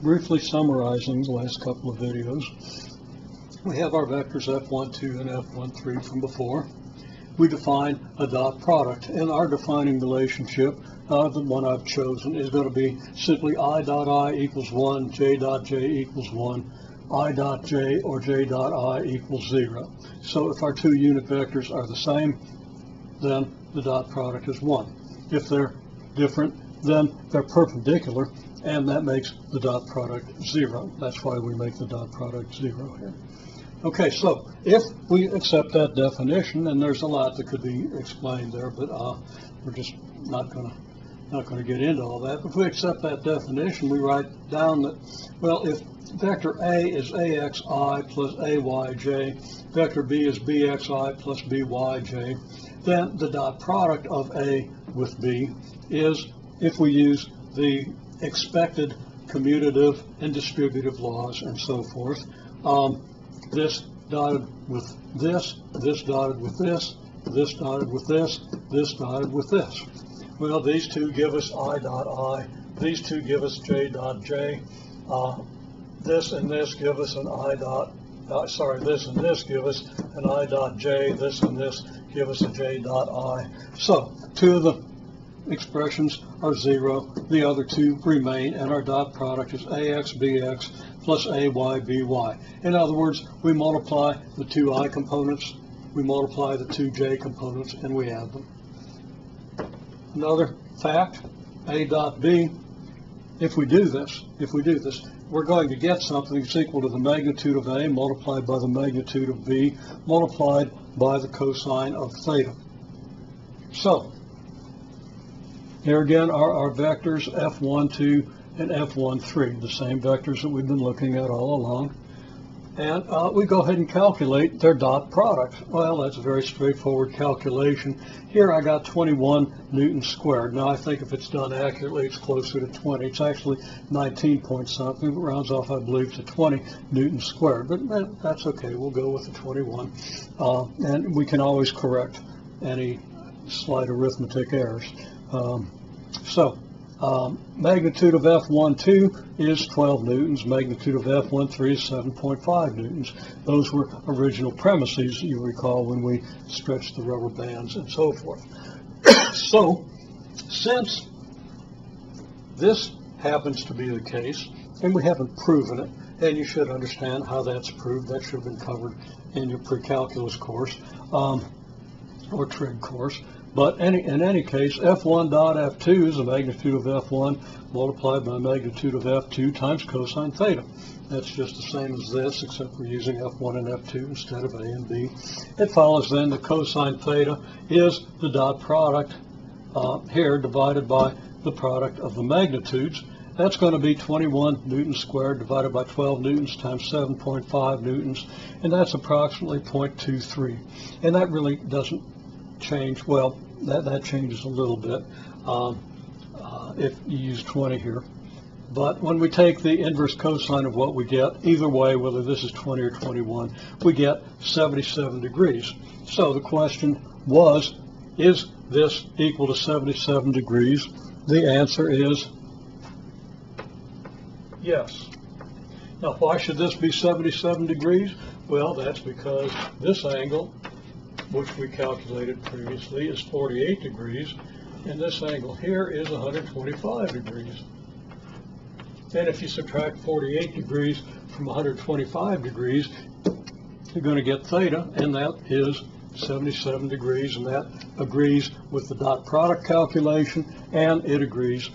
briefly summarizing the last couple of videos, we have our vectors F12 and F13 from before. We define a dot product, and our defining relationship, the one I've chosen, is going to be simply I dot I equals 1, J dot J equals 1, I dot J or J dot I equals 0. So if our two unit vectors are the same, then the dot product is 1. If they're different, then they're perpendicular, and that makes the dot product 0. That's why we make the dot product 0 here. Okay, so if we accept that definition, and there's a lot that could be explained there, but we're just not going to get into all that. If we accept that definition, we write down that, well, if vector A is AXI plus AYJ, vector B is BXI plus BYJ, then the dot product of A with B is, if we use the expected commutative and distributive laws and so forth, this dotted with this dotted with this dotted with this dotted with this. Well, these two give us I dot I, these two give us J dot J, this and this give us an I dot, this and this give us an I dot J, this and this give us a J dot I. So, two of the expressions are 0, the other two remain, and our dot product is AX BX plus AY BY. In other words, we multiply the two I components, we multiply the two J components, and we add them. Another fact, A dot B, if we do this, we're going to get something that's equal to the magnitude of A multiplied by the magnitude of B multiplied by the cosine of theta. So, here again are our vectors F12 and F13, the same vectors that we've been looking at all along. And we go ahead and calculate their dot product. Well, that's a very straightforward calculation. Here I got 21 newtons squared. Now I think if it's done accurately, it's closer to 20. It's actually 19 point something. It rounds off, I believe, to 20 newtons squared. But that's okay. We'll go with the 21. And we can always correct any slight arithmetic errors. Magnitude of F12 is 12 newtons, magnitude of F13 is 7.5 newtons. Those were original premises, you recall, when we stretched the rubber bands and so forth. So, since this happens to be the case, and we haven't proven it, and you should understand how that's proved, that should have been covered in your pre-calculus course, or trig course. But in any case, F1 dot F2 is the magnitude of F1 multiplied by magnitude of F2 times cosine theta. That's just the same as this, except we're using F1 and F2 instead of A and B. It follows then that cosine theta is the dot product here divided by the product of the magnitudes. That's going to be 21 newtons squared divided by 12 newtons times 7.5 newtons, and that's approximately 0.23. And that really doesn't change. Well, that changes a little bit if you use 20 here. But when we take the inverse cosine of what we get, either way, whether this is 20 or 21, we get 77 degrees. So the question was, is this equal to 77 degrees? The answer is yes. Now, why should this be 77 degrees? Well, that's because this angle, which we calculated previously, is 48 degrees, and this angle here is 125 degrees. And if you subtract 48 degrees from 125 degrees, you're going to get theta, and that is 77 degrees, and that agrees with the dot product calculation, and it agrees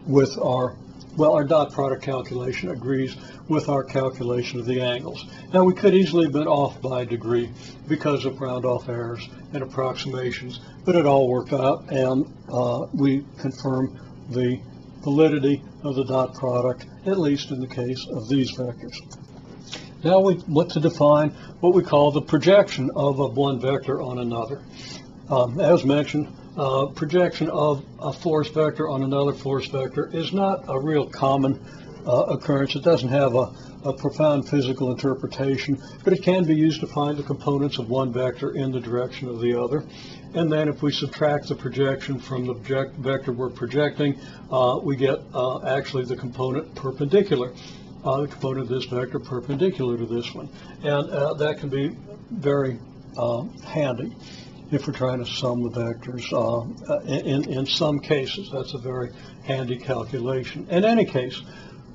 with our dot product calculation agrees with our calculation of the angles. Now, we could easily have been off by a degree because of round-off errors and approximations, but it all worked out, and we confirm the validity of the dot product, at least in the case of these vectors. Now we want to define what we call the projection of one vector on another. As mentioned, projection of a force vector on another force vector is not a real common occurrence. It doesn't have a profound physical interpretation, but it can be used to find the components of one vector in the direction of the other. And then if we subtract the projection from the vector we're projecting, we get actually the component perpendicular, the component of this vector perpendicular to this one. And that can be very handy if we're trying to sum the vectors. In some cases, that's a very handy calculation. In any case,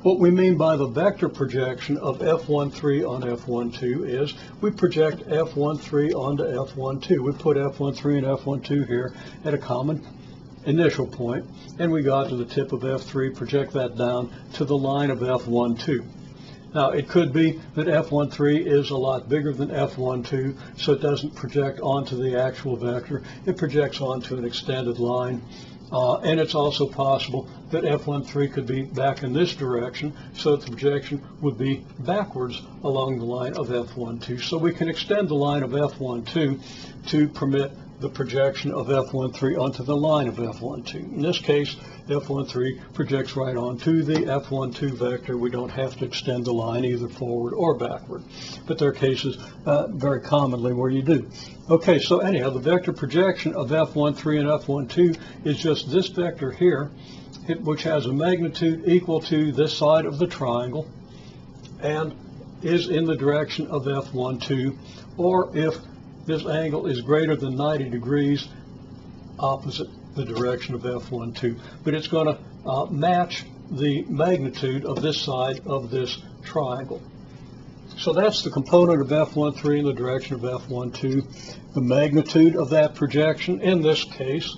what we mean by the vector projection of F13 on F12 is we project F13 onto F12. We put F13 and F12 here at a common initial point, and we got to the tip of F3, project that down to the line of F12. Now, it could be that F13 is a lot bigger than F12, so it doesn't project onto the actual vector. It projects onto an extended line. And it's also possible that F13 could be back in this direction, so the projection would be backwards along the line of F12. So we can extend the line of F12 to permit the projection of F13 onto the line of F12. In this case, F13 projects right onto the F12 vector. We don't have to extend the line either forward or backward. But there are cases very commonly where you do. Okay, so anyhow, the vector projection of F13 and F12 is just this vector here, which has a magnitude equal to this side of the triangle and is in the direction of F12, or if this angle is greater than 90 degrees, opposite the direction of F12. But it's going to match the magnitude of this side of this triangle. So that's the component of F13 in the direction of F12. The magnitude of that projection in this case,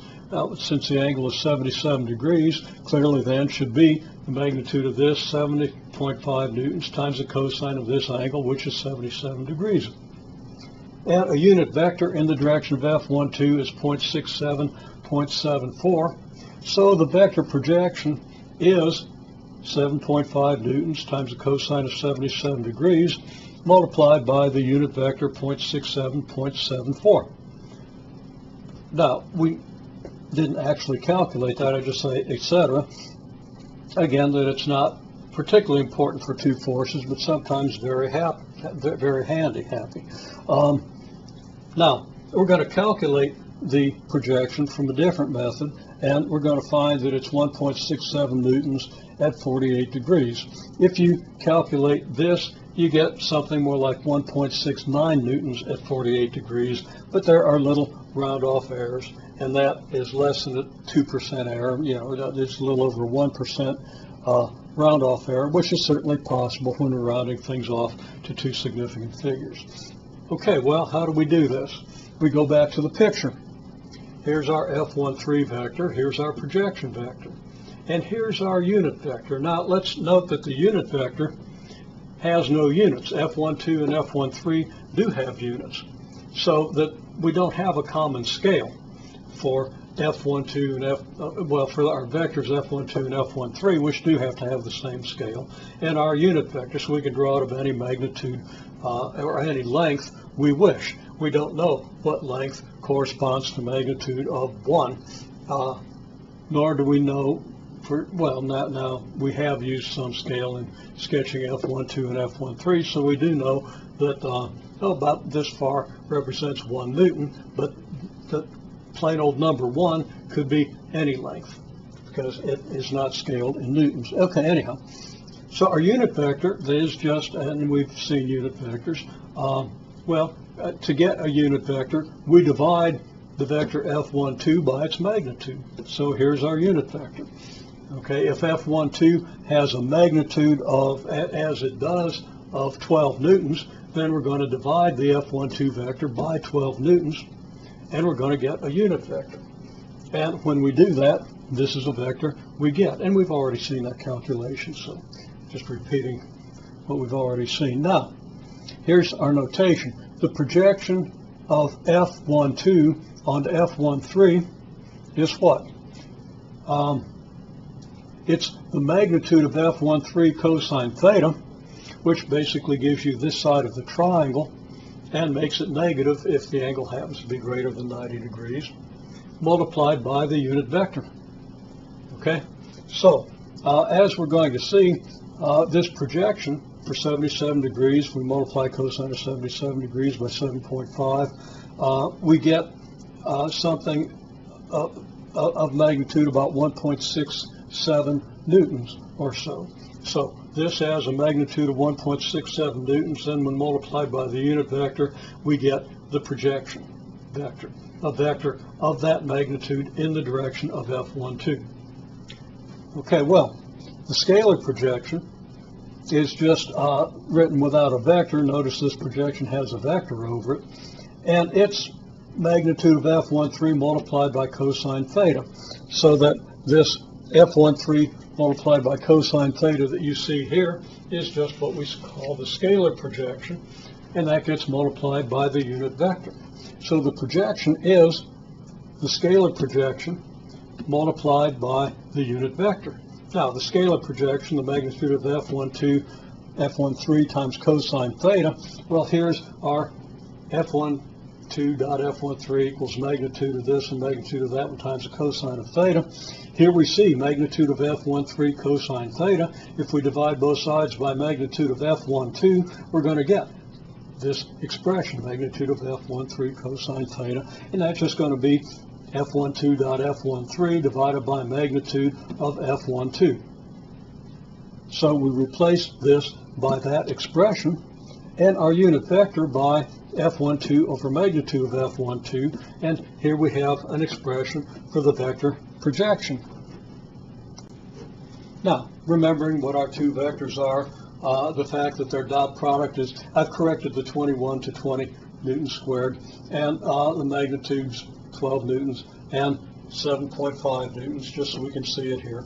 since the angle is 77 degrees, clearly then should be the magnitude of this 70.5 newtons times the cosine of this angle, which is 77 degrees. And a unit vector in the direction of F12 is 0.67.74. So the vector projection is 7.5 newtons times the cosine of 77 degrees multiplied by the unit vector 0.67.74. Now, we didn't actually calculate that. I just say, etc. Again, that it's not particularly important for two forces, but sometimes very handy. Now, we're going to calculate the projection from a different method, and we're going to find that it's 1.67 newtons at 48 degrees. If you calculate this, you get something more like 1.69 newtons at 48 degrees, but there are little round-off errors, and that is less than a 2% error. You know, it's a little over 1% round-off error, which is certainly possible when we're rounding things off to two significant figures. Okay, well, how do we do this? We go back to the picture. Here's our F13 vector, here's our projection vector, and here's our unit vector. Now, let's note that the unit vector has no units. F12 and F13 do have units, so that we don't have a common scale for F12 and for our vectors F12 and F13, which do have to have the same scale, and our unit vector, so we can draw it of any magnitude or any length we wish. We don't know what length corresponds to magnitude of 1, nor do we know now we have used some scale in sketching F12 and F13, so we do know that about this far represents 1 Newton, but the plain old number 1 could be any length because it is not scaled in newtons. Okay, anyhow, so our unit vector is just, and we've seen unit vectors, to get a unit vector, we divide the vector F12 by its magnitude. So here's our unit vector. Okay, if F12 has a magnitude of, as it does, of 12 newtons, then we're going to divide the F12 vector by 12 newtons, and we're going to get a unit vector. And when we do that, this is a vector we get. And we've already seen that calculation, so just repeating what we've already seen. Now, here's our notation. The projection of F12 onto F13 is what? It's the magnitude of F13 cosine theta, which basically gives you this side of the triangle and makes it negative if the angle happens to be greater than 90 degrees, multiplied by the unit vector. Okay, so as we're going to see, this projection for 77 degrees, we multiply cosine of 77 degrees by 7.5. We get something of magnitude about 1.67 newtons or so. So this has a magnitude of 1.67 newtons, and when multiplied by the unit vector, we get the projection vector, a vector of that magnitude in the direction of F12. Okay, well, the scalar projection is just written without a vector. Notice this projection has a vector over it, and its magnitude of F13 multiplied by cosine theta, so that this F13 multiplied by cosine theta that you see here is just what we call the scalar projection, and that gets multiplied by the unit vector. So the projection is the scalar projection multiplied by the unit vector. Now, the scalar projection, the magnitude of F13 times cosine theta, well, here's our F12 dot F13 equals magnitude of this and magnitude of that one times the cosine of theta. Here we see magnitude of F13 cosine theta. If we divide both sides by magnitude of F12, we're going to get this expression, magnitude of F13 cosine theta, and that's just going to be F12 dot F13 divided by magnitude of F12. So we replace this by that expression and our unit vector by F12 over magnitude of F12, and here we have an expression for the vector projection. Now, remembering what our two vectors are, the fact that their dot product is, I've corrected the 21 to 20 newtons squared, and the magnitudes 12 newtons and 7.5 newtons, just so we can see it here.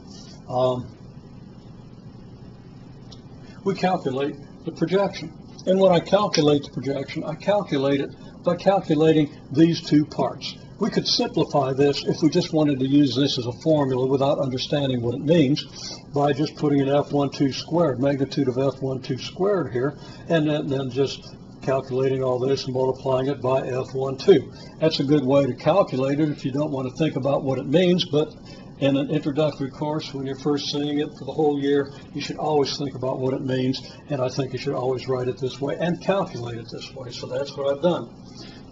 We calculate the projection. And when I calculate the projection, I calculate it by calculating these two parts. We could simplify this if we just wanted to use this as a formula without understanding what it means by just putting an F12 squared, magnitude of F12 squared here, and then just calculating all this and multiplying it by F12. That's a good way to calculate it if you don't want to think about what it means, but in an introductory course, when you're first seeing it for the whole year, you should always think about what it means, and I think you should always write it this way and calculate it this way. So that's what I've done.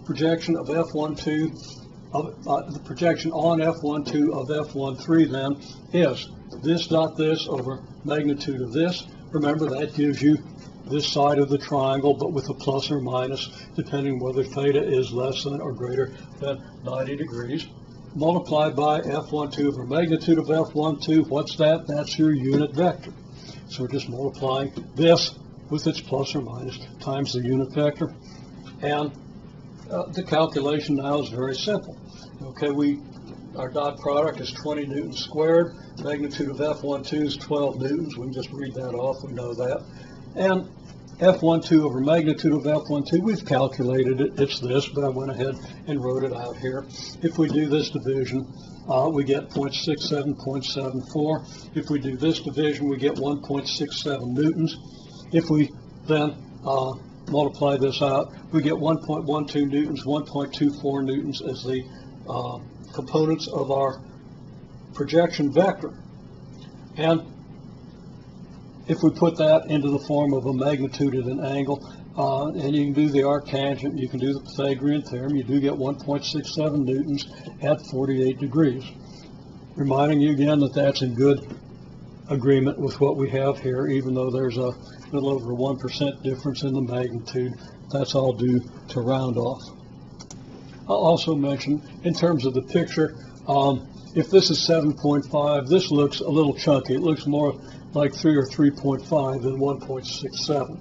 Projection of F12, the projection on F12 of F13 then is this dot this over magnitude of this. Remember, that gives you this side of the triangle, but with a plus or minus, depending whether theta is less than or greater than 90 degrees. Multiplied by F12 over magnitude of F12. What's that? That's your unit vector. So we're just multiplying this with its plus or minus times the unit vector. And the calculation now is very simple. Okay, our dot product is 20 newtons squared. Magnitude of F12 is 12 newtons. We can just read that off. We know that. And F12 over magnitude of F12, we've calculated it, it's this, but I went ahead and wrote it out here. If we do this division, we get 0.67.74. If we do this division, we get 1.67 newtons. If we then multiply this out, we get 1.12 newtons, 1.24 newtons as the components of our projection vector. And if we put that into the form of a magnitude at an angle, and you can do the arctangent, you can do the Pythagorean theorem, you do get 1.67 newtons at 48 degrees. Reminding you again that that's in good agreement with what we have here, even though there's a little over 1% difference in the magnitude. That's all due to round off. I'll also mention, in terms of the picture, if this is 7.5, this looks a little chunky. It looks more like 3 or 3.5 than 1.67.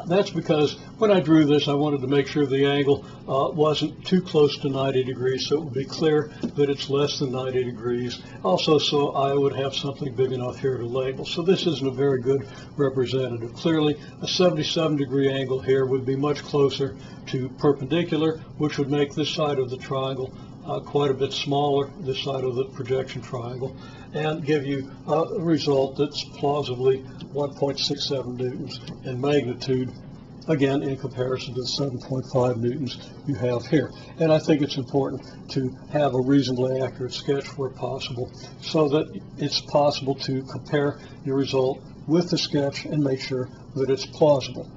That's because when I drew this, I wanted to make sure the angle wasn't too close to 90 degrees, so it would be clear that it's less than 90 degrees. Also, so I would have something big enough here to label. So this isn't a very good representative. Clearly, a 77-degree angle here would be much closer to perpendicular, which would make this side of the triangle quite a bit smaller, this side of the projection triangle, and give you a result that's plausibly 1.67 newtons in magnitude again in comparison to the 7.5 newtons you have here. And I think it's important to have a reasonably accurate sketch where possible, so that it's possible to compare your result with the sketch and make sure that it's plausible.